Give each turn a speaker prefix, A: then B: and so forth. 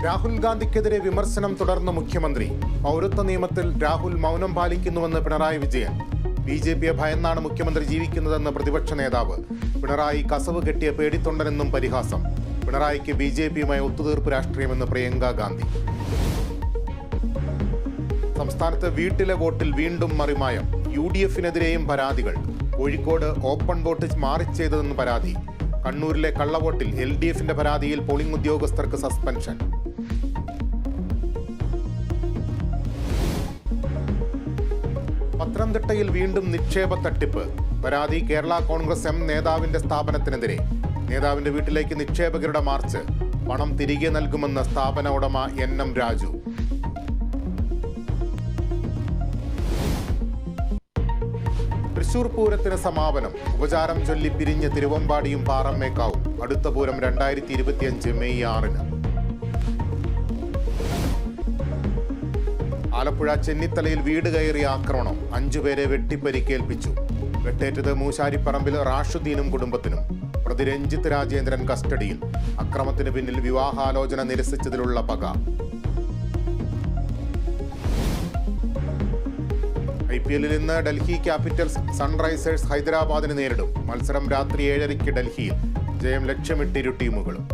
A: രാഹുൽ ഗാന്ധിക്കെതിരെ വിമർശനം തുടർന്ന മുഖ്യമന്ത്രി. പൗരത്വ നിയമത്തിൽ രാഹുൽ മൗനം പാലിക്കുന്നുവെന്ന് പിണറായി വിജയൻ. ബി.ജെ.പിയെ ഭയന്നാണ് മുഖ്യമന്ത്രി ജീവിക്കുന്നതെന്ന് പ്രതിപക്ഷ നേതാവ്. പിണറായി കസവ് കെട്ടിയ പേടിത്തൊണ്ടനെന്നും പരിഹാസം. പിണറായിക്ക് ബി.ജെ.പിയുമായി ഒത്തുതീർപ്പ് രാഷ്ട്രീയമെന്ന് പ്രിയങ്ക ഗാന്ധി. സംസ്ഥാനത്ത് വീട്ടിലെ വോട്ടിൽ വീണ്ടും മറിമായം. UDF-നെതിരെയും പരാതികൾ. കോഴിക്കോട് ഓപ്പൺ വോട്ട് മാറിച്ചെയ്തതെന്ന് പരാതി. കണ്ണൂരിലെ കള്ളവോട്ടിൽ LDF-ന്റെ പരാതിയിൽ പോളിംഗ് ഉദ്യോഗസ്ഥർക്ക് സസ്പെൻഷൻ. പത്തനംതിട്ടയിൽ വീണ്ടും നിക്ഷേപ തട്ടിപ്പ്. പരാതി കേരള കോൺഗ്രസ് M നേതാവിന്റെ സ്ഥാപനത്തിനെതിരെ. നേതാവിന്റെ വീട്ടിലേക്ക് നിക്ഷേപകരുടെ മാർച്ച്. പണം തിരികെ നൽകുമെന്ന് സ്ഥാപന ഉടമ NM രാജു. തൃശൂർ പൂരത്തിന് സമാപനം. ഉപചാരം ചൊല്ലി പിരിഞ്ഞ് തിരുവമ്പാടിയും പാറമ്മേക്കാവും. അടുത്ത പൂരം 2025 മെയ് 6-ന്. ആലപ്പുഴ ചെന്നിത്തലയിൽ വീട് കയറിയ ആക്രമണം. 5 പേരെ വെട്ടിപ്പരിക്കേൽപ്പിച്ചു. വെട്ടേറ്റത് മൂശാരിപ്പറമ്പിൽ റാഷുദ്ദീനും കുടുംബത്തിനും. പ്രതി രഞ്ജിത്ത് രാജേന്ദ്രൻ കസ്റ്റഡിയിൽ. അക്രമത്തിന് പിന്നിൽ വിവാഹാലോചന നിരസിച്ചതിലുള്ള പക. IPL-ൽ ഇന്ന് ഡൽഹി ക്യാപിറ്റൽസ് സൺറൈസേഴ്സ് ഹൈദരാബാദിനെ നേരിടും. മത്സരം രാത്രി 7:30 ഡൽഹിയിൽ. ജയം ലക്ഷ്യമിട്ട് ഇരു ടീമുകളും.